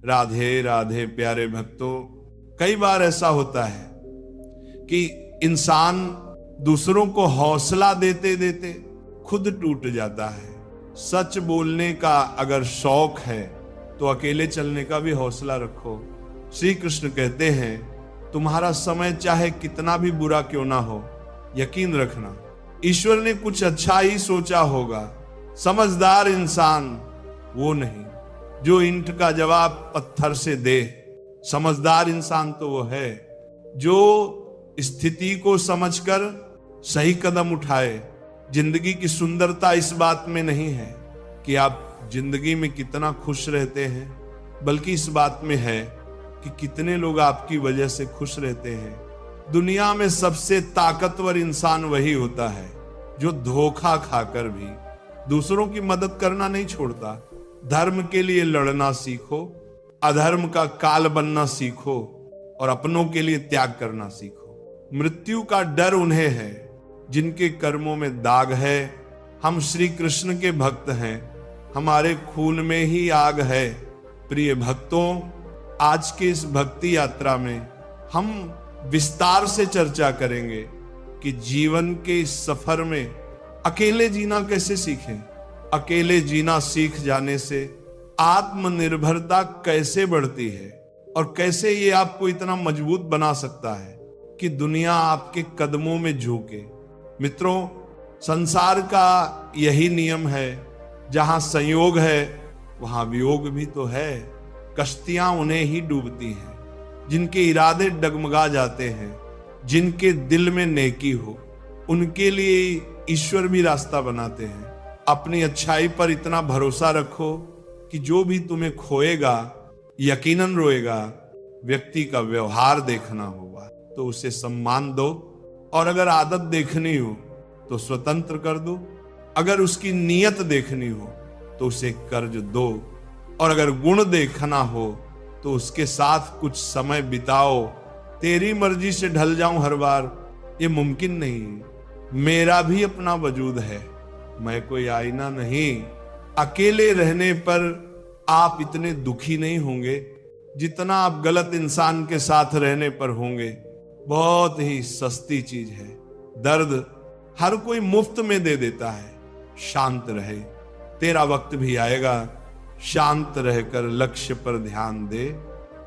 राधे राधे प्यारे भक्तों, कई बार ऐसा होता है कि इंसान दूसरों को हौसला देते देते खुद टूट जाता है। सच बोलने का अगर शौक है तो अकेले चलने का भी हौसला रखो। श्री कृष्ण कहते हैं, तुम्हारा समय चाहे कितना भी बुरा क्यों ना हो, यकीन रखना ईश्वर ने कुछ अच्छा ही सोचा होगा। समझदार इंसान वो नहीं जो ईंट का जवाब पत्थर से दे। समझदार इंसान तो वो है जो स्थिति को समझकर सही कदम उठाए। जिंदगी की सुंदरता इस बात में नहीं है कि आप जिंदगी में कितना खुश रहते हैं, बल्कि इस बात में है कि कितने लोग आपकी वजह से खुश रहते हैं। दुनिया में सबसे ताकतवर इंसान वही होता है जो धोखा खाकर भी दूसरों की मदद करना नहीं छोड़ता। धर्म के लिए लड़ना सीखो, अधर्म का काल बनना सीखो और अपनों के लिए त्याग करना सीखो। मृत्यु का डर उन्हें है जिनके कर्मों में दाग है। हम श्री कृष्ण के भक्त हैं, हमारे खून में ही आग है। प्रिय भक्तों, आज के इस भक्ति यात्रा में हम विस्तार से चर्चा करेंगे कि जीवन के इस सफर में अकेले जीना कैसे सीखें। अकेले जीना सीख जाने से आत्मनिर्भरता कैसे बढ़ती है और कैसे ये आपको इतना मजबूत बना सकता है कि दुनिया आपके कदमों में झुके। मित्रों, संसार का यही नियम है, जहां संयोग है वहां वियोग भी तो है। कश्तियां उन्हें ही डूबती हैं जिनके इरादे डगमगा जाते हैं। जिनके दिल में नेकी हो उनके लिए ईश्वर भी रास्ता बनाते हैं। अपनी अच्छाई पर इतना भरोसा रखो कि जो भी तुम्हें खोएगा यकीनन रोएगा। व्यक्ति का व्यवहार देखना होगा तो उसे सम्मान दो, और अगर आदत देखनी हो तो स्वतंत्र कर दो। अगर उसकी नीयत देखनी हो तो उसे कर्ज दो, और अगर गुण देखना हो तो उसके साथ कुछ समय बिताओ। तेरी मर्जी से ढल जाऊं हर बार, ये मुमकिन नहीं। मेरा भी अपना वजूद है, मैं कोई आईना नहीं। अकेले रहने पर आप इतने दुखी नहीं होंगे जितना आप गलत इंसान के साथ रहने पर होंगे। बहुत ही सस्ती चीज है। दर्द हर कोई मुफ्त में दे देता है। शांत रहे, तेरा वक्त भी आएगा। शांत रहकर लक्ष्य पर ध्यान दे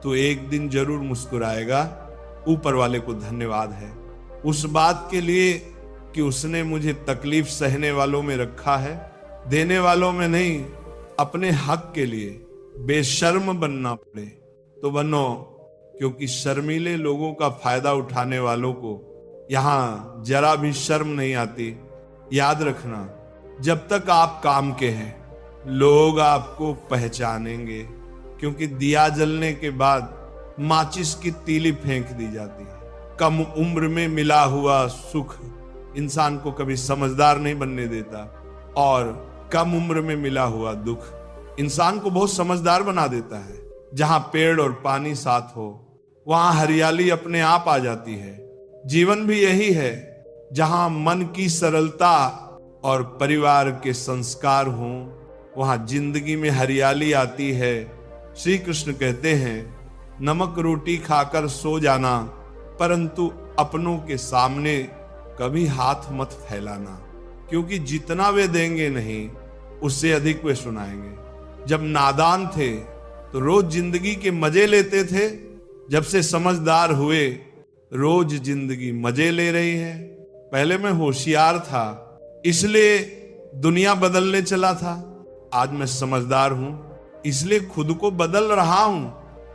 तो एक दिन जरूर मुस्कुराएगा। ऊपर वाले को धन्यवाद है उस बात के लिए कि उसने मुझे तकलीफ सहने वालों में रखा है, देने वालों में नहीं। अपने हक के लिए बेशर्म बनना पड़े तो बनो, क्योंकि शर्मीले लोगों का फायदा उठाने वालों को यहां जरा भी शर्म नहीं आती। याद रखना, जब तक आप काम के हैं लोग आपको पहचानेंगे, क्योंकि दिया जलने के बाद माचिस की तीली फेंक दी जाती है। कम उम्र में मिला हुआ सुख इंसान को कभी समझदार नहीं बनने देता, और कम उम्र में मिला हुआ दुख इंसान को बहुत समझदार बना देता है। जहां पेड़ और पानी साथ हो वहां हरियाली अपने आप आ जाती है। जीवन भी यही है, जहां मन की सरलता और परिवार के संस्कार हों वहां जिंदगी में हरियाली आती है। श्री कृष्ण कहते हैं, नमक रोटी खाकर सो जाना, परंतु अपनों के सामने कभी हाथ मत फैलाना, क्योंकि जितना वे देंगे नहीं उससे अधिक वे सुनाएंगे। जब नादान थे तो रोज जिंदगी के मजे लेते थे, जब से समझदार हुए रोज जिंदगी मजे ले रही है। पहले मैं होशियार था इसलिए दुनिया बदलने चला था, आज मैं समझदार हूं इसलिए खुद को बदल रहा हूं।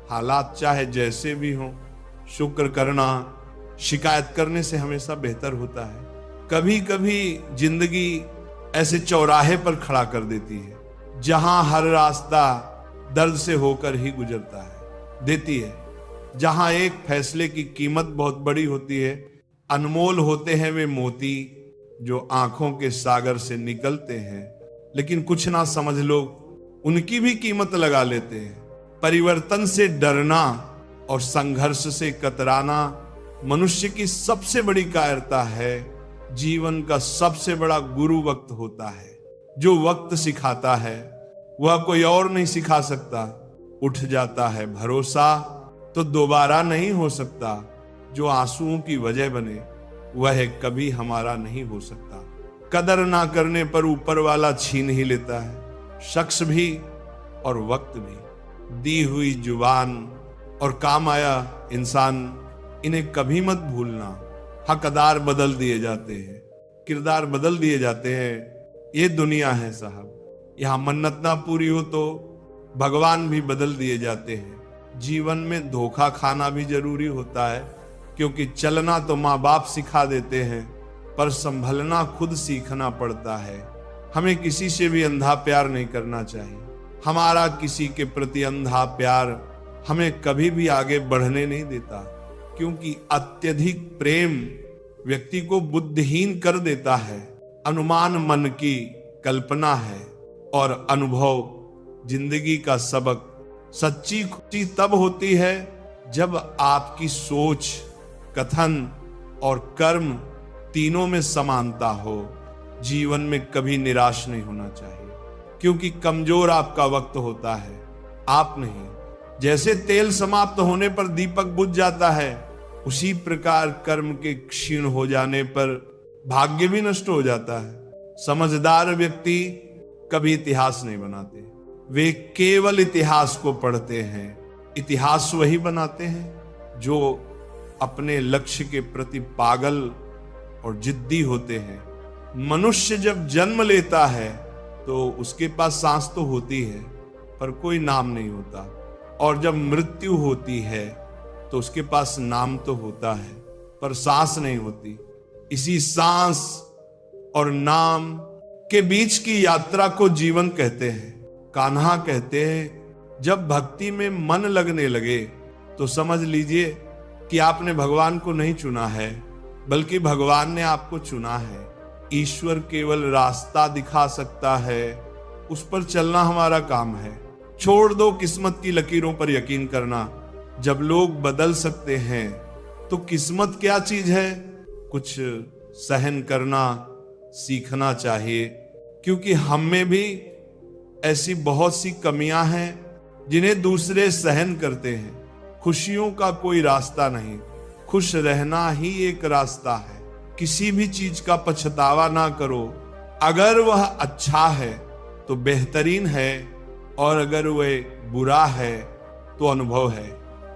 हालात चाहे जैसे भी हों, शुक्र करना शिकायत करने से हमेशा बेहतर होता है। कभी कभी जिंदगी ऐसे चौराहे पर खड़ा कर देती है जहां हर रास्ता दर्द से होकर ही गुजरता है, देती है। जहां एक फैसले की कीमत बहुत बड़ी होती है। अनमोल होते हैं वे मोती जो आंखों के सागर से निकलते हैं, लेकिन कुछ ना समझ लोग उनकी भी कीमत लगा लेते हैं। परिवर्तन से डरना और संघर्ष से कतराना मनुष्य की सबसे बड़ी कायरता है। जीवन का सबसे बड़ा गुरु वक्त होता है। जो वक्त सिखाता है वह कोई और नहीं सिखा सकता। उठ जाता है भरोसा, तो दोबारा नहीं हो सकता। जो आंसुओं की वजह बने वह कभी हमारा नहीं हो सकता। कदर ना करने पर ऊपर वाला छीन ही लेता है, शख्स भी और वक्त भी। दी हुई जुबान और काम आया इंसान, इन्हें कभी मत भूलना। हकदार बदल दिए जाते हैं, किरदार बदल दिए जाते हैं। ये दुनिया है साहब, यहाँ मन्नत ना पूरी हो तो भगवान भी बदल दिए जाते हैं। जीवन में धोखा खाना भी जरूरी होता है, क्योंकि चलना तो माँ बाप सिखा देते हैं, पर संभलना खुद सीखना पड़ता है। हमें किसी से भी अंधा प्यार नहीं करना चाहिए। हमारा किसी के प्रति अंधा प्यार हमें कभी भी आगे बढ़ने नहीं देता, क्योंकि अत्यधिक प्रेम व्यक्ति को बुद्धिहीन कर देता है। अनुमान मन की कल्पना है और अनुभव जिंदगी का सबक। सच्ची खुशी तब होती है जब आपकी सोच, कथन और कर्म तीनों में समानता हो। जीवन में कभी निराश नहीं होना चाहिए, क्योंकि कमजोर आपका वक्त होता है, आप नहीं। जैसे तेल समाप्त होने पर दीपक बुझ जाता है, उसी प्रकार कर्म के क्षीण हो जाने पर भाग्य भी नष्ट हो जाता है। समझदार व्यक्ति कभी इतिहास नहीं बनाते, वे केवल इतिहास को पढ़ते हैं। इतिहास वही बनाते हैं जो अपने लक्ष्य के प्रति पागल और जिद्दी होते हैं। मनुष्य जब जन्म लेता है तो उसके पास सांस तो होती है, पर कोई नाम नहीं होता, और जब मृत्यु होती है तो उसके पास नाम तो होता है, पर सांस नहीं होती। इसी सांस और नाम के बीच की यात्रा को जीवन कहते हैं। कान्हा कहते हैं, जब भक्ति में मन लगने लगे तो समझ लीजिए कि आपने भगवान को नहीं चुना है, बल्कि भगवान ने आपको चुना है। ईश्वर केवल रास्ता दिखा सकता है, उस पर चलना हमारा काम है। छोड़ दो किस्मत की लकीरों पर यकीन करना। जब लोग बदल सकते हैं तो किस्मत क्या चीज है? कुछ सहन करना सीखना चाहिए, क्योंकि हम में भी ऐसी बहुत सी कमियां हैं जिन्हें दूसरे सहन करते हैं। खुशियों का कोई रास्ता नहीं, खुश रहना ही एक रास्ता है। किसी भी चीज का पछतावा ना करो। अगर वह अच्छा है तो बेहतरीन है, और अगर वह बुरा है तो अनुभव है।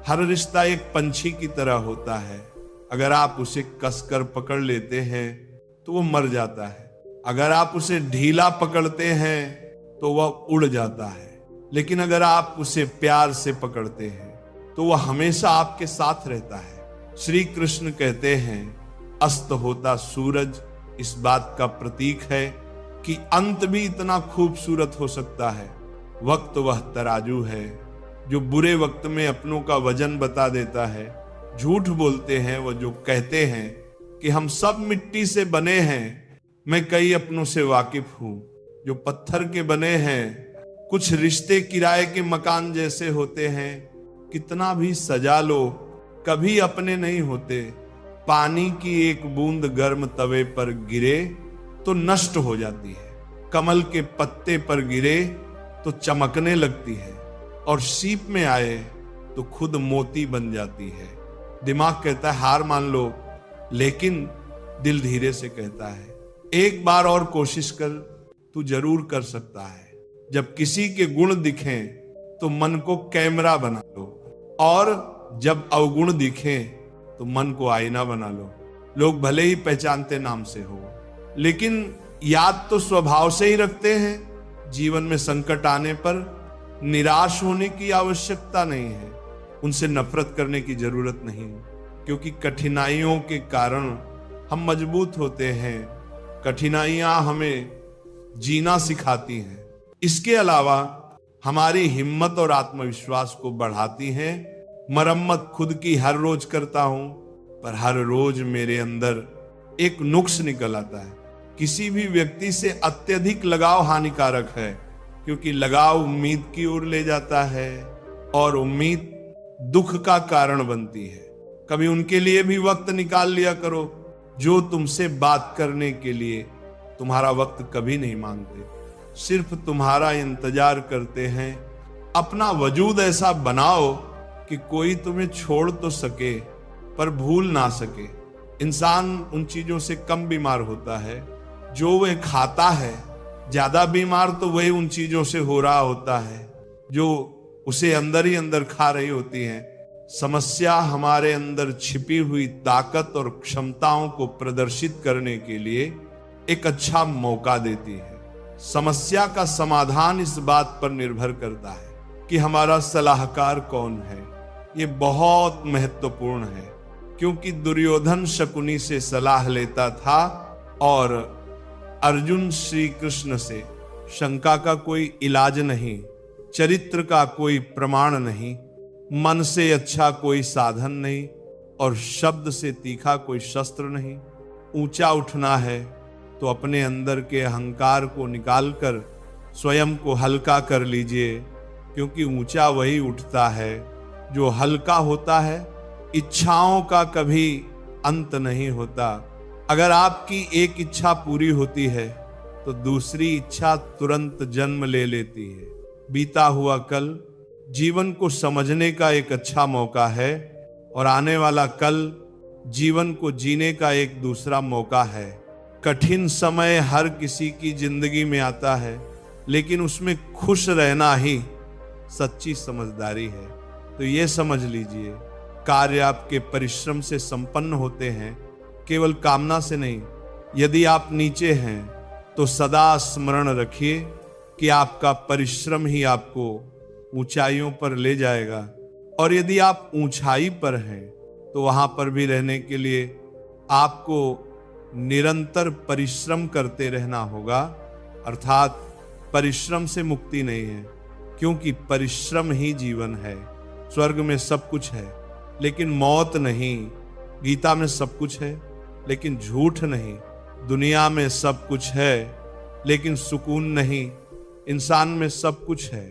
हर रिश्ता एक पंछी की तरह होता है, अगर आप उसे कसकर पकड़ लेते हैं तो वो मर जाता है, अगर आप उसे ढीला पकड़ते हैं तो वह उड़ जाता है, लेकिन अगर आप उसे प्यार से पकड़ते हैं तो वह हमेशा आपके साथ रहता है। श्री कृष्ण कहते हैं, अस्त होता सूरज इस बात का प्रतीक है कि अंत भी इतना खूबसूरत हो सकता है। वक्त वह तराजू है जो बुरे वक्त में अपनों का वजन बता देता है। झूठ बोलते हैं वह जो कहते हैं कि हम सब मिट्टी से बने हैं। मैं कई अपनों से वाकिफ हूं जो पत्थर के बने हैं। कुछ रिश्ते किराए के मकान जैसे होते हैं, कितना भी सजा लो कभी अपने नहीं होते। पानी की एक बूंद गर्म तवे पर गिरे तो नष्ट हो जाती है, कमल के पत्ते पर गिरे तो चमकने लगती है, और सीप में आए तो खुद मोती बन जाती है। दिमाग कहता है हार मान लो, लेकिन दिल धीरे से कहता है एक बार और कोशिश कर, तू जरूर कर सकता है। जब किसी के गुण दिखें तो मन को कैमरा बना लो, और जब अवगुण दिखें तो मन को आईना बना लो। लोग भले ही पहचानते नाम से हो, लेकिन याद तो स्वभाव से ही रखते हैं। जीवन में संकट आने पर निराश होने की आवश्यकता नहीं है, उनसे नफरत करने की जरूरत नहीं, क्योंकि कठिनाइयों के कारण हम मजबूत होते हैं। कठिनाइयां हमें जीना सिखाती हैं। इसके अलावा हमारी हिम्मत और आत्मविश्वास को बढ़ाती हैं। मरम्मत खुद की हर रोज करता हूं, पर हर रोज मेरे अंदर एक नुक्स निकल आता है। किसी भी व्यक्ति से अत्यधिक लगाव हानिकारक है, क्योंकि लगाव उम्मीद की ओर ले जाता है, और उम्मीद दुख का कारण बनती है। कभी उनके लिए भी वक्त निकाल लिया करो जो तुमसे बात करने के लिए तुम्हारा वक्त कभी नहीं मांगते, सिर्फ तुम्हारा इंतजार करते हैं अपना वजूद ऐसा बनाओ कि कोई तुम्हें छोड़ तो सके पर भूल ना सके। इंसान उन चीजों से कम बीमार होता है जो वह खाता है, ज्यादा बीमार तो वही उन चीजों से हो रहा होता है जो उसे अंदर ही अंदर खा रही होती हैं। समस्या हमारे अंदर छिपी हुई ताकत और क्षमताओं को प्रदर्शित करने के लिए एक अच्छा मौका देती है। समस्या का समाधान इस बात पर निर्भर करता है कि हमारा सलाहकार कौन है। ये बहुत महत्वपूर्ण है, क्योंकि दुर्योधन शकुनी से सलाह लेता था और अर्जुन श्री कृष्ण से। शंका का कोई इलाज नहीं, चरित्र का कोई प्रमाण नहीं, मन से अच्छा कोई साधन नहीं और शब्द से तीखा कोई शस्त्र नहीं। ऊंचा उठना है तो अपने अंदर के अहंकार को निकालकर स्वयं को हल्का कर लीजिए, क्योंकि ऊंचा वही उठता है जो हल्का होता है। इच्छाओं का कभी अंत नहीं होता। अगर आपकी एक इच्छा पूरी होती है तो दूसरी इच्छा तुरंत जन्म ले लेती है। बीता हुआ कल जीवन को समझने का एक अच्छा मौका है और आने वाला कल जीवन को जीने का एक दूसरा मौका है। कठिन समय हर किसी की जिंदगी में आता है, लेकिन उसमें खुश रहना ही सच्ची समझदारी है। तो ये समझ लीजिए, कार्य आपके परिश्रम से संपन्न होते हैं, केवल कामना से नहीं। यदि आप नीचे हैं तो सदा स्मरण रखिए कि आपका परिश्रम ही आपको ऊंचाइयों पर ले जाएगा, और यदि आप ऊंचाई पर हैं तो वहां पर भी रहने के लिए आपको निरंतर परिश्रम करते रहना होगा। अर्थात परिश्रम से मुक्ति नहीं है, क्योंकि परिश्रम ही जीवन है। स्वर्ग में सब कुछ है लेकिन मौत नहीं। गीता में सब कुछ है लेकिन झूठ नहीं। दुनिया में सब कुछ है लेकिन सुकून नहीं। इंसान में सब कुछ है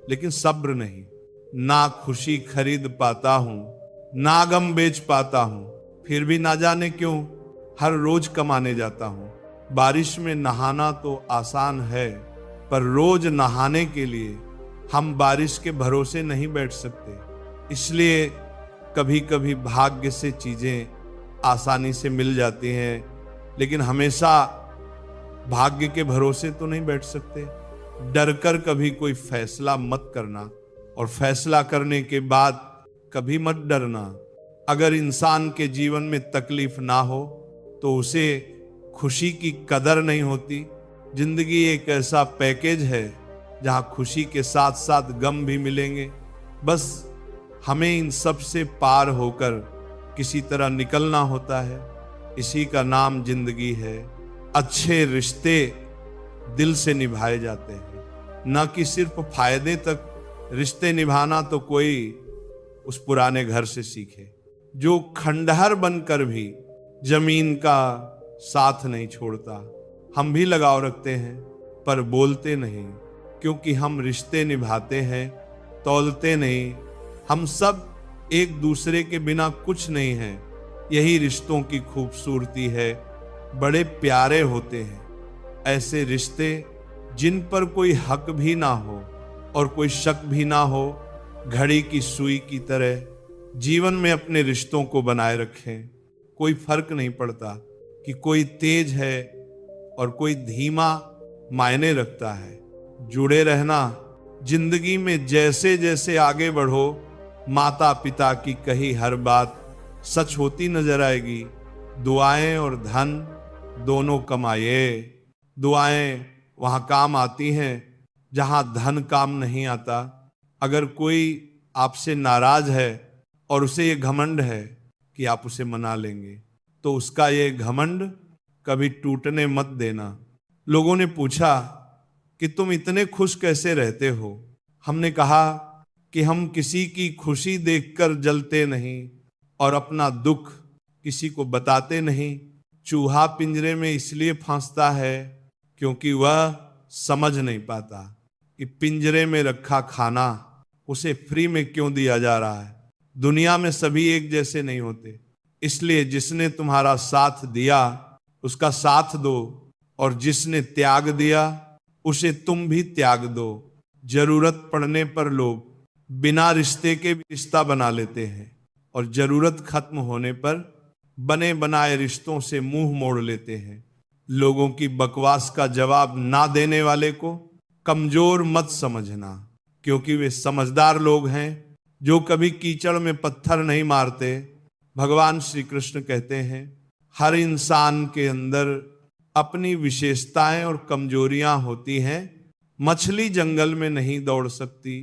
लेकिन सब्र नहीं। ना खुशी खरीद पाता हूं, ना गम बेच पाता हूं, फिर भी ना जाने क्यों हर रोज कमाने जाता हूं। बारिश में नहाना तो आसान है, पर रोज नहाने के लिए हम बारिश के भरोसे नहीं बैठ सकते। इसलिए कभी कभी भाग्य से चीजें आसानी से मिल जाती हैं, लेकिन हमेशा भाग्य के भरोसे तो नहीं बैठ सकते। डरकर कभी कोई फैसला मत करना, और फैसला करने के बाद कभी मत डरना। अगर इंसान के जीवन में तकलीफ ना हो तो उसे खुशी की कदर नहीं होती। जिंदगी एक ऐसा पैकेज है जहां खुशी के साथ साथ गम भी मिलेंगे। बस हमें इन सब से पार होकर किसी तरह निकलना होता है। इसी का नाम जिंदगी है। अच्छे रिश्ते दिल से निभाए जाते हैं, न कि सिर्फ फायदे तक। रिश्ते निभाना तो कोई उस पुराने घर से सीखे जो खंडहर बनकर भी जमीन का साथ नहीं छोड़ता। हम भी लगाव रखते हैं पर बोलते नहीं, क्योंकि हम रिश्ते निभाते हैं, तौलते नहीं। हम सब एक दूसरे के बिना कुछ नहीं हैं। यही रिश्तों की खूबसूरती है। बड़े प्यारे होते हैं ऐसे रिश्ते जिन पर कोई हक भी ना हो और कोई शक भी ना हो। घड़ी की सुई की तरह जीवन में अपने रिश्तों को बनाए रखें। कोई फर्क नहीं पड़ता कि कोई तेज है और कोई धीमा मायने रखता है। जुड़े रहना। जिंदगी में जैसे जैसे आगे बढ़ो, माता पिता की कही हर बात सच होती नजर आएगी। दुआएं और धन दोनों कमाए। दुआएं वहां काम आती हैं जहां धन काम नहीं आता। अगर कोई आपसे नाराज है और उसे ये घमंड है कि आप उसे मना लेंगे, तो उसका ये घमंड कभी टूटने मत देना। लोगों ने पूछा कि तुम इतने खुश कैसे रहते हो? हमने कहा कि हम किसी की खुशी देखकर जलते नहीं और अपना दुख किसी को बताते नहीं। चूहा पिंजरे में इसलिए फंसता है क्योंकि वह समझ नहीं पाता कि पिंजरे में रखा खाना उसे फ्री में क्यों दिया जा रहा है। दुनिया में सभी एक जैसे नहीं होते, इसलिए जिसने तुम्हारा साथ दिया उसका साथ दो, और जिसने त्याग दिया उसे तुम भी त्याग दो। जरूरत पड़ने पर लोग बिना रिश्ते के भी रिश्ता बना लेते हैं और जरूरत खत्म होने पर बने बनाए रिश्तों से मुंह मोड़ लेते हैं। लोगों की बकवास का जवाब ना देने वाले को कमजोर मत समझना, क्योंकि वे समझदार लोग हैं जो कभी कीचड़ में पत्थर नहीं मारते। भगवान श्री कृष्ण कहते हैं, हर इंसान के अंदर अपनी विशेषताएं और कमजोरियां होती हैं। मछली जंगल में नहीं दौड़ सकती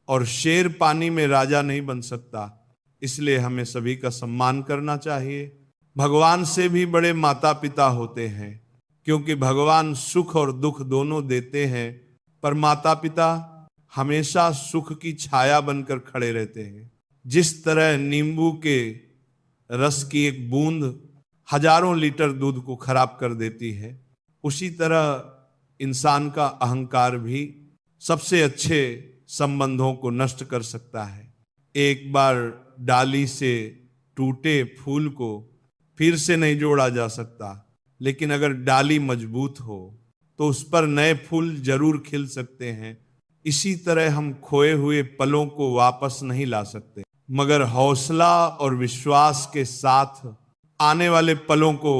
और शेर पानी में राजा नहीं बन सकता। इसलिए हमें सभी का सम्मान करना चाहिए। भगवान से भी बड़े माता पिता होते हैं, क्योंकि भगवान सुख और दुख दोनों देते हैं, पर माता पिता हमेशा सुख की छाया बनकर खड़े रहते हैं। जिस तरह नींबू के रस की एक बूंद हजारों लीटर दूध को खराब कर देती है, उसी तरह इंसान का अहंकार भी सबसे अच्छे संबंधों को नष्ट कर सकता है। एक बार डाली से टूटे फूल को फिर से नहीं जोड़ा जा सकता, लेकिन अगर डाली मजबूत हो तो उस पर नए फूल जरूर खिल सकते हैं। इसी तरह हम खोए हुए पलों को वापस नहीं ला सकते, मगर हौसला और विश्वास के साथ आने वाले पलों को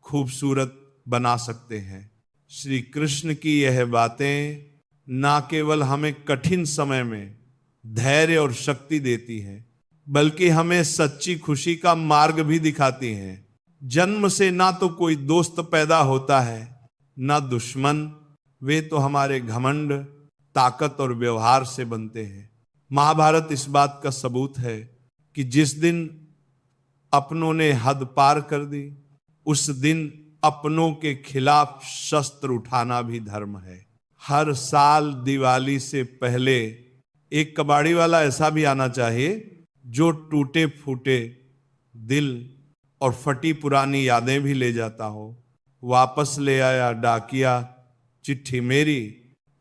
खूबसूरत बना सकते हैं। श्री कृष्ण की यह बातें ना केवल हमें कठिन समय में धैर्य और शक्ति देती हैं, बल्कि हमें सच्ची खुशी का मार्ग भी दिखाती हैं। जन्म से ना तो कोई दोस्त पैदा होता है, ना दुश्मन। वे तो हमारे घमंड, ताकत और व्यवहार से बनते हैं। महाभारत इस बात का सबूत है कि जिस दिन अपनों ने हद पार कर दी, उस दिन अपनों के खिलाफ शस्त्र उठाना भी धर्म है। हर साल दिवाली से पहले एक कबाड़ी वाला ऐसा भी आना चाहिए जो टूटे फूटे दिल और फटी पुरानी यादें भी ले जाता हो। वापस ले आया डाकिया चिट्ठी मेरी,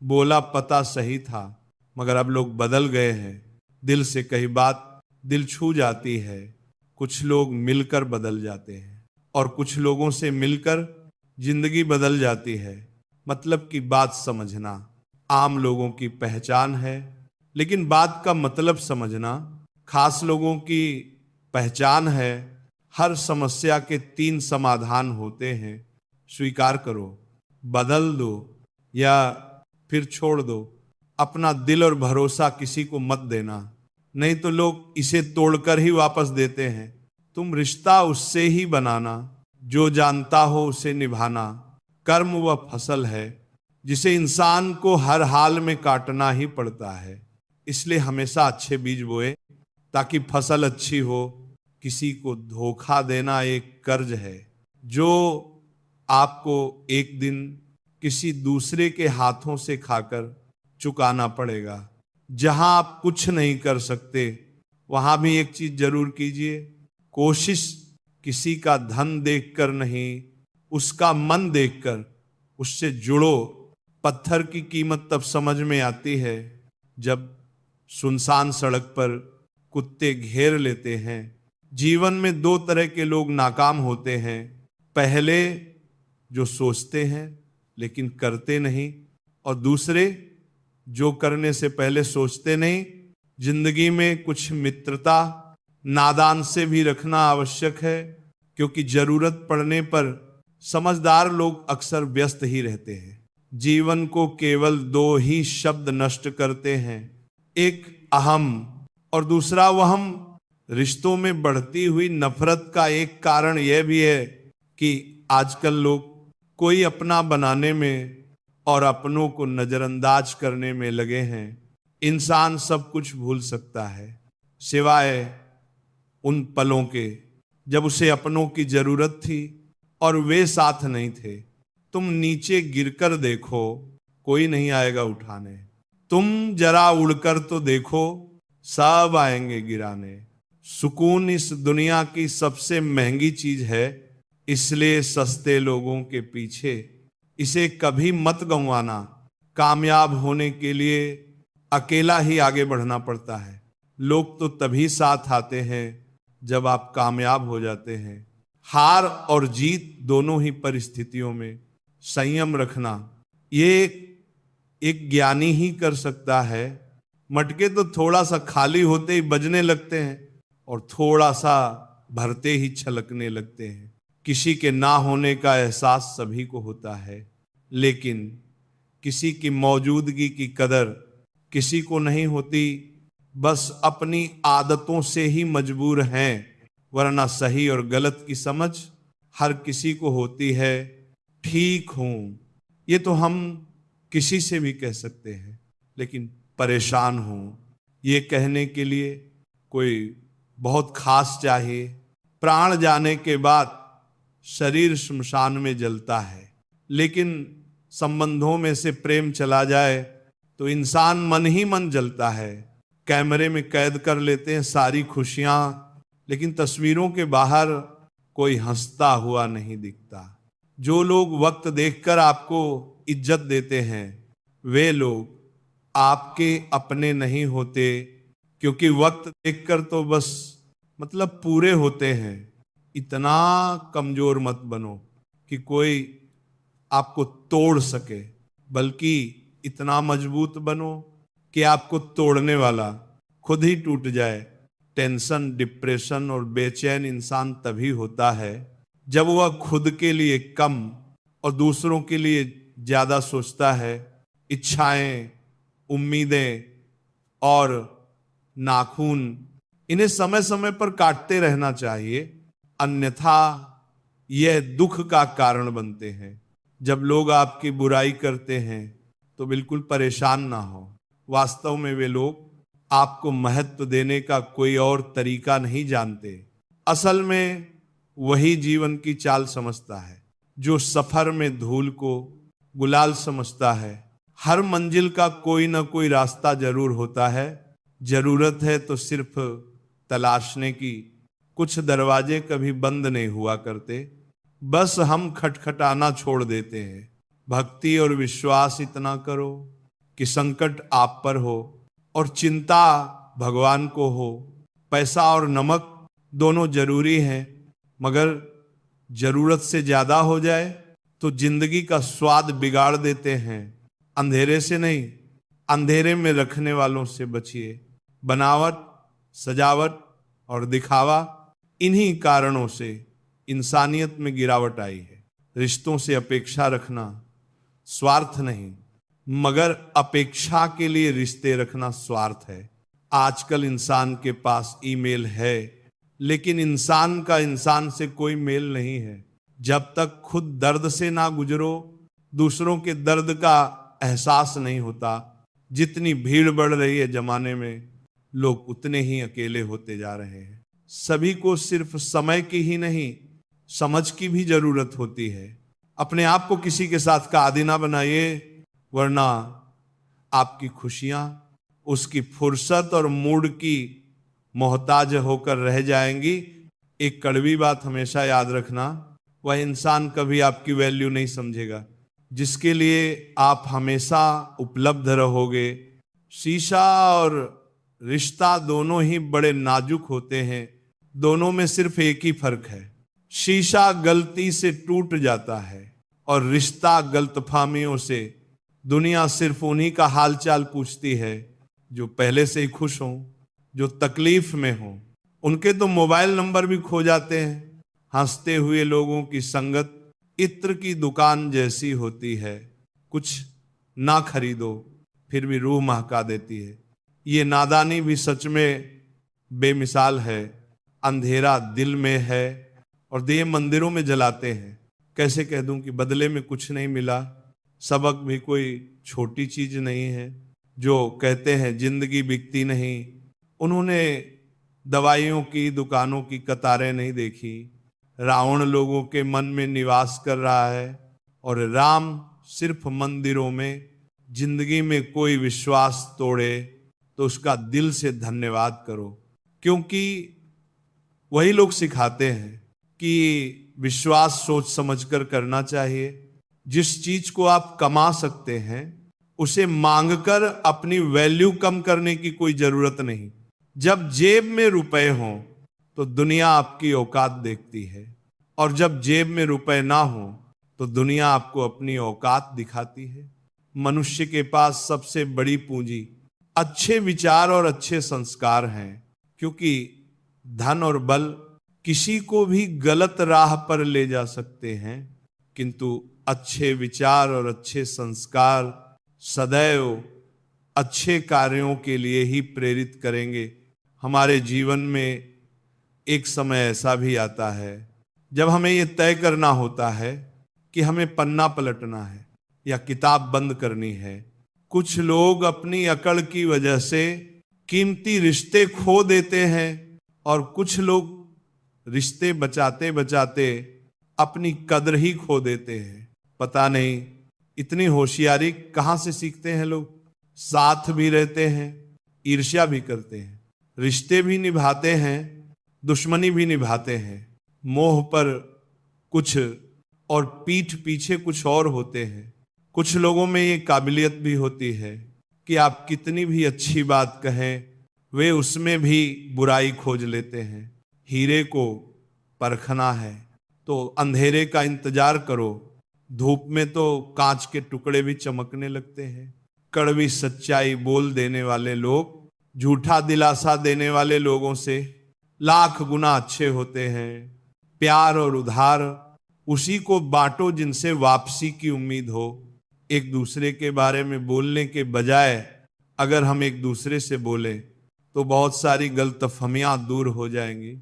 बोला पता सही था, मगर अब लोग बदल गए हैं। दिल से कही बात दिल छू जाती है। कुछ लोग मिलकर बदल जाते हैं और कुछ लोगों से मिलकर जिंदगी बदल जाती है। मतलब की बात समझना आम लोगों की पहचान है, लेकिन बात का मतलब समझना खास लोगों की पहचान है। हर समस्या के 3 समाधान होते हैं। स्वीकार करो, बदल दो या फिर छोड़ दो। अपना दिल और भरोसा किसी को मत देना, नहीं तो लोग इसे तोड़कर ही वापस देते हैं। तुम रिश्ता उससे ही बनाना जो जानता हो उसे निभाना। कर्म वह फसल है जिसे इंसान को हर हाल में काटना ही पड़ता है। इसलिए हमेशा अच्छे बीज बोए ताकि फसल अच्छी हो। किसी को धोखा देना एक कर्ज है जो आपको एक दिन किसी दूसरे के हाथों से खाकर चुकाना पड़ेगा। जहां आप कुछ नहीं कर सकते, वहां भी एक चीज जरूर कीजिए, कोशिश किसी का धन देखकर नहीं, उसका मन देखकर उससे जुड़ो। पत्थर की कीमत तब समझ में आती है जब सुनसान सड़क पर कुत्ते घेर लेते हैं। जीवन में 2 तरह के लोग नाकाम होते हैं। पहले जो सोचते हैं लेकिन करते नहीं, और दूसरे जो करने से पहले सोचते नहीं। जिंदगी में कुछ मित्रता नादान से भी रखना आवश्यक है, क्योंकि जरूरत पड़ने पर समझदार लोग अक्सर व्यस्त ही रहते हैं। जीवन को केवल 2 ही शब्द नष्ट करते हैं, एक अहम और दूसरा वहम। रिश्तों में बढ़ती हुई नफरत का एक कारण यह भी है कि आजकल लोग कोई अपना बनाने में और अपनों को नजरअंदाज करने में लगे हैं। इंसान सब कुछ भूल सकता है सिवाय उन पलों के जब उसे अपनों की जरूरत थी और वे साथ नहीं थे। तुम नीचे गिरकर देखो, कोई नहीं आएगा उठाने। तुम जरा उड़कर तो देखो, सब आएंगे गिराने। सुकून इस दुनिया की सबसे महंगी चीज है, इसलिए सस्ते लोगों के पीछे इसे कभी मत गंवाना। कामयाब होने के लिए अकेला ही आगे बढ़ना पड़ता है। लोग तो तभी साथ आते हैं जब आप कामयाब हो जाते हैं। हार और जीत दोनों ही परिस्थितियों में संयम रखना, ये एक ज्ञानी ही कर सकता है। मटके तो थोड़ा सा खाली होते ही बजने लगते हैं और थोड़ा सा भरते ही छलकने लगते हैं। किसी के ना होने का एहसास सभी को होता है, लेकिन किसी की मौजूदगी की कदर किसी को नहीं होती। बस अपनी आदतों से ही मजबूर हैं, वरना सही और गलत की समझ हर किसी को होती है। ठीक हूं, ये तो हम किसी से भी कह सकते हैं, लेकिन परेशान हूं, ये कहने के लिए कोई बहुत खास चाहिए। प्राण जाने के बाद शरीर श्मशान में जलता है, लेकिन संबंधों में से प्रेम चला जाए तो इंसान मन ही मन जलता है। कैमरे में कैद कर लेते हैं सारी खुशियां, लेकिन तस्वीरों के बाहर कोई हंसता हुआ नहीं दिखता। जो लोग वक्त देखकर आपको इज्जत देते हैं, वे लोग आपके अपने नहीं होते, क्योंकि वक्त देखकर तो बस मतलब पूरे होते हैं। इतना कमजोर मत बनो कि कोई आपको तोड़ सके, बल्कि इतना मजबूत बनो कि आपको तोड़ने वाला खुद ही टूट जाए। टेंशन, डिप्रेशन और बेचैन इंसान तभी होता है जब वह खुद के लिए कम और दूसरों के लिए ज्यादा सोचता है। इच्छाएं, उम्मीदें और नाखून, इन्हें समय समय पर काटते रहना चाहिए, अन्यथा यह दुख का कारण बनते हैं। जब लोग आपकी बुराई करते हैं तो बिल्कुल परेशान ना हो। वास्तव में वे लोग आपको महत्व देने का कोई और तरीका नहीं जानते। असल में वही जीवन की चाल समझता है जो सफर में धूल को गुलाल समझता है। हर मंजिल का कोई ना कोई रास्ता जरूर होता है। जरूरत है तो सिर्फ तलाशने की। कुछ दरवाजे कभी बंद नहीं हुआ करते, बस हम खटखटाना छोड़ देते हैं। भक्ति और विश्वास इतना करो कि संकट आप पर हो और चिंता भगवान को हो। पैसा और नमक दोनों जरूरी हैं, मगर जरूरत से ज्यादा हो जाए तो जिंदगी का स्वाद बिगाड़ देते हैं। अंधेरे से नहीं, अंधेरे में रखने वालों से बचिए। बनावट, सजावट और दिखावा, इन्हीं कारणों से इंसानियत में गिरावट आई है। रिश्तों से अपेक्षा रखना स्वार्थ नहीं, मगर अपेक्षा के लिए रिश्ते रखना स्वार्थ है। आजकल इंसान के पास ईमेल है, लेकिन इंसान का इंसान से कोई मेल नहीं है। जब तक खुद दर्द से ना गुजरो, दूसरों के दर्द का एहसास नहीं होता। जितनी भीड़ बढ़ रही है जमाने में, लोग उतने ही अकेले होते जा रहे हैं। सभी को सिर्फ समय की ही नहीं, समझ की भी जरूरत होती है। अपने आप को किसी के साथ का आदी ना बनाइए, वरना आपकी खुशियां उसकी फुर्सत और मूड की मोहताज होकर रह जाएंगी। एक कड़वी बात हमेशा याद रखना, वह इंसान कभी आपकी वैल्यू नहीं समझेगा जिसके लिए आप हमेशा उपलब्ध रहोगे। शीशा और रिश्ता दोनों ही बड़े नाजुक होते हैं। दोनों में सिर्फ एक ही फर्क है, शीशा गलती से टूट जाता है और रिश्ता गलतफहमियों से। दुनिया सिर्फ उन्हीं का हालचाल पूछती है जो पहले से ही खुश हों, जो तकलीफ में हों। उनके तो मोबाइल नंबर भी खो जाते हैं। हंसते हुए लोगों की संगत इत्र की दुकान जैसी होती है, कुछ ना खरीदो फिर भी रूह महका देती है। ये नादानी भी सच में बेमिसाल है। अंधेरा दिल में है और दिए मंदिरों में जलाते हैं। कैसे कह दूं कि बदले में कुछ नहीं मिला। सबक भी कोई छोटी चीज नहीं है। जो कहते हैं जिंदगी बिकती नहीं, उन्होंने दवाइयों की दुकानों की कतारें नहीं देखी। रावण लोगों के मन में निवास कर रहा है और राम सिर्फ मंदिरों में। जिंदगी में कोई विश्वास तोड़े तो उसका दिल से धन्यवाद करो, क्योंकि वही लोग सिखाते हैं कि विश्वास सोच समझकर करना चाहिए। जिस चीज को आप कमा सकते हैं उसे मांगकर अपनी वैल्यू कम करने की कोई जरूरत नहीं। जब जेब में रुपए हों तो दुनिया आपकी औकात देखती है, और जब जेब में रुपए ना हो तो दुनिया आपको अपनी औकात दिखाती है। मनुष्य के पास सबसे बड़ी पूंजी अच्छे विचार और अच्छे संस्कार हैं, क्योंकि धन और बल किसी को भी गलत राह पर ले जा सकते हैं, किंतु अच्छे विचार और अच्छे संस्कार सदैव अच्छे कार्यों के लिए ही प्रेरित करेंगे। हमारे जीवन में एक समय ऐसा भी आता है जब हमें यह तय करना होता है कि हमें पन्ना पलटना है या किताब बंद करनी है। कुछ लोग अपनी अकड़ की वजह से कीमती रिश्ते खो देते हैं और कुछ लोग रिश्ते बचाते बचाते अपनी कद्र ही खो देते हैं। पता नहीं इतनी होशियारी कहाँ से सीखते हैं लोग। साथ भी रहते हैं, ईर्ष्या भी करते हैं, रिश्ते भी निभाते हैं, दुश्मनी भी निभाते हैं, मोह पर कुछ और पीठ पीछे कुछ और होते हैं। कुछ लोगों में ये काबिलियत भी होती है कि आप कितनी भी अच्छी बात कहें, वे उसमें भी बुराई खोज लेते हैं। हीरे को परखना है तो अंधेरे का इंतजार करो, धूप में तो कांच के टुकड़े भी चमकने लगते हैं। कड़वी सच्चाई बोल देने वाले लोग झूठा दिलासा देने वाले लोगों से लाख गुना अच्छे होते हैं। प्यार और उधार उसी को बांटो जिनसे वापसी की उम्मीद हो। एक दूसरे के बारे में बोलने के बजाय अगर हम एक दूसरे से बोले तो बहुत सारी गलतफहमियां दूर हो जाएंगी।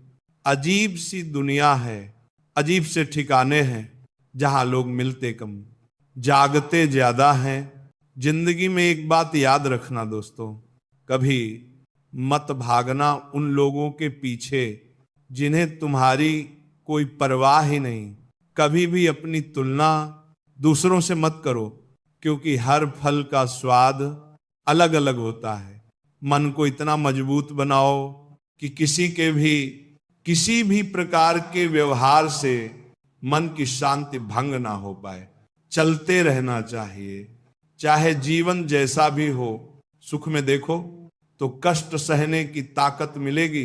अजीब सी दुनिया है, अजीब से ठिकाने हैं जहां लोग मिलते कम, जागते ज्यादा हैं। जिंदगी में एक बात याद रखना दोस्तों, कभी मत भागना उन लोगों के पीछे जिन्हें तुम्हारी कोई परवाह ही नहीं। कभी भी अपनी तुलना दूसरों से मत करो, क्योंकि हर फल का स्वाद अलग अलग होता है। मन को इतना मजबूत बनाओ कि किसी भी प्रकार के व्यवहार से मन की शांति भंग ना हो पाए। चलते रहना चाहिए, चाहे जीवन जैसा भी हो। सुख में देखो तो कष्ट सहने की ताकत मिलेगी,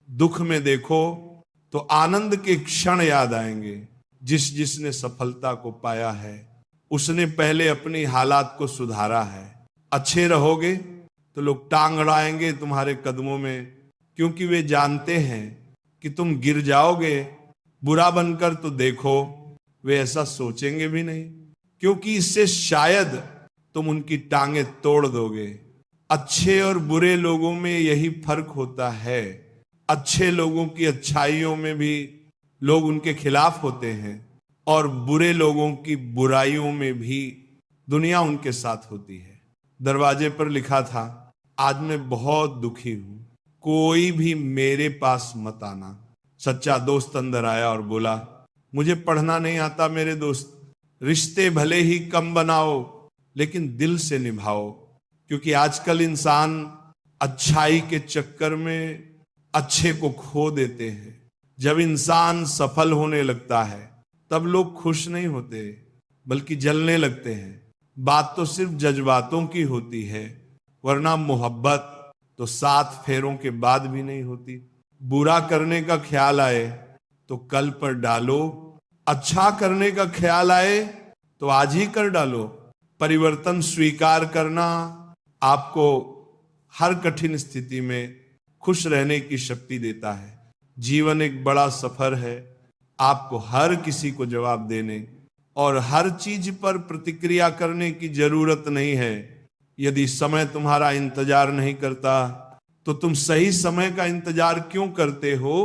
दुख में देखो तो आनंद के क्षण याद आएंगे। जिसने सफलता को पाया है उसने पहले अपनी हालात को सुधारा है। अच्छे रहोगे तो लोग टांग अड़ाएंगे तुम्हारे कदमों में, क्योंकि वे जानते हैं कि तुम गिर जाओगे। बुरा बनकर तो देखो, वे ऐसा सोचेंगे भी नहीं, क्योंकि इससे शायद तुम उनकी टांगे तोड़ दोगे। अच्छे और बुरे लोगों में यही फर्क होता है। अच्छे लोगों की अच्छाइयों में भी लोग उनके खिलाफ होते हैं और बुरे लोगों की बुराइयों में भी दुनिया उनके साथ होती है। दरवाजे पर लिखा था, आज मैं बहुत दुखी हूं, कोई भी मेरे पास मत आना। सच्चा दोस्त अंदर आया और बोला, मुझे पढ़ना नहीं आता मेरे दोस्त, रिश्ते भले ही कम बनाओ लेकिन दिल से निभाओ। क्योंकि आजकल इंसान अच्छाई के चक्कर में अच्छे को खो देते हैं। जब इंसान सफल होने लगता है तब लोग खुश नहीं होते बल्कि जलने लगते हैं। बात तो सिर्फ जज्बातों की होती है, वरना मोहब्बत तो 7 फेरों के बाद भी नहीं होती। बुरा करने का ख्याल आए तो कल पर डालो, अच्छा करने का ख्याल आए तो आज ही कर डालो। परिवर्तन स्वीकार करना आपको हर कठिन स्थिति में खुश रहने की शक्ति देता है। जीवन एक बड़ा सफर है, आपको हर किसी को जवाब देने और हर चीज पर प्रतिक्रिया करने की जरूरत नहीं है। यदि समय तुम्हारा इंतजार नहीं करता तो तुम सही समय का इंतजार क्यों करते हो?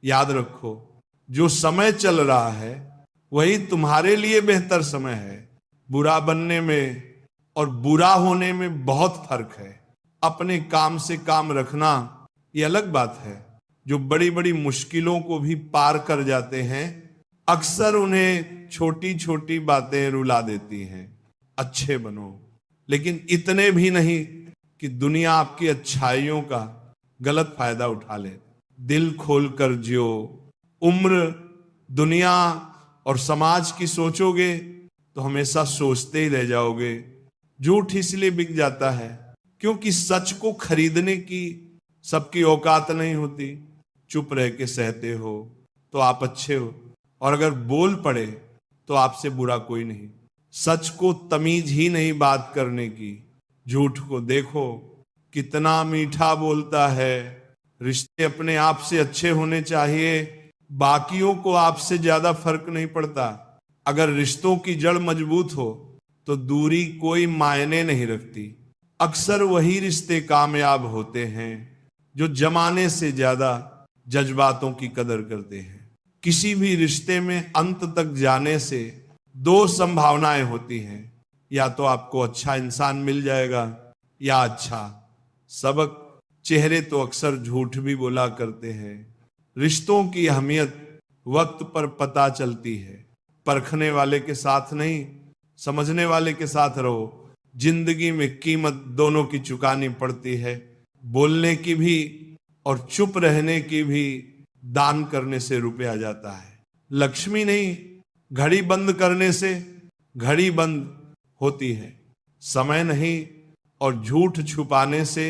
याद रखो, जो समय चल रहा है वही तुम्हारे लिए बेहतर समय है। बुरा बनने में और बुरा होने में बहुत फर्क है। अपने काम से काम रखना ये अलग बात है। जो बड़ी बड़ी मुश्किलों को भी पार कर जाते हैं, अक्सर उन्हें छोटी छोटी बातें रुला देती हैं। अच्छे बनो, लेकिन इतने भी नहीं कि दुनिया आपकी अच्छाइयों का गलत फायदा उठा ले। दिल खोलकर जियो। उम्र, दुनिया और समाज की सोचोगे तो हमेशा सोचते ही रह जाओगे। झूठ इसलिए बिक जाता है क्योंकि सच को खरीदने की सबकी औकात नहीं होती। चुप रह के सहते हो तो आप अच्छे हो, और अगर बोल पड़े तो आपसे बुरा कोई नहीं। सच को तमीज ही नहीं बात करने की। झूठ को देखो कितना मीठा बोलता है। रिश्ते अपने आप से अच्छे होने चाहिए, बाकियों को आपसे ज्यादा फर्क नहीं पड़ता। अगर रिश्तों की जड़ मजबूत हो तो दूरी कोई मायने नहीं रखती। अक्सर वही रिश्ते कामयाब होते हैं जो जमाने से ज्यादा जज्बातों की कदर करते हैं। किसी भी रिश्ते में अंत तक जाने से दो संभावनाएं होती हैं, या तो आपको अच्छा इंसान मिल जाएगा या अच्छा सबक। चेहरे तो अक्सर झूठ भी बोला करते हैं। रिश्तों की अहमियत वक्त पर पता चलती है। परखने वाले के साथ नहीं, समझने वाले के साथ रहो। जिंदगी में कीमत दोनों की चुकानी पड़ती है, बोलने की भी और चुप रहने की भी। दान करने से रुपया जाता है, लक्ष्मी नहीं। घड़ी बंद करने से घड़ी बंद होती है, समय नहीं। और झूठ छुपाने से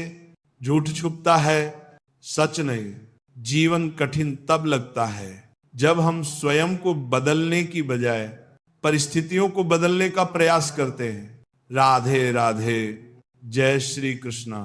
झूठ छुपता है, सच नहीं। जीवन कठिन तब लगता है जब हम स्वयं को बदलने की बजाय परिस्थितियों को बदलने का प्रयास करते हैं। राधे राधे, जय श्री कृष्णा।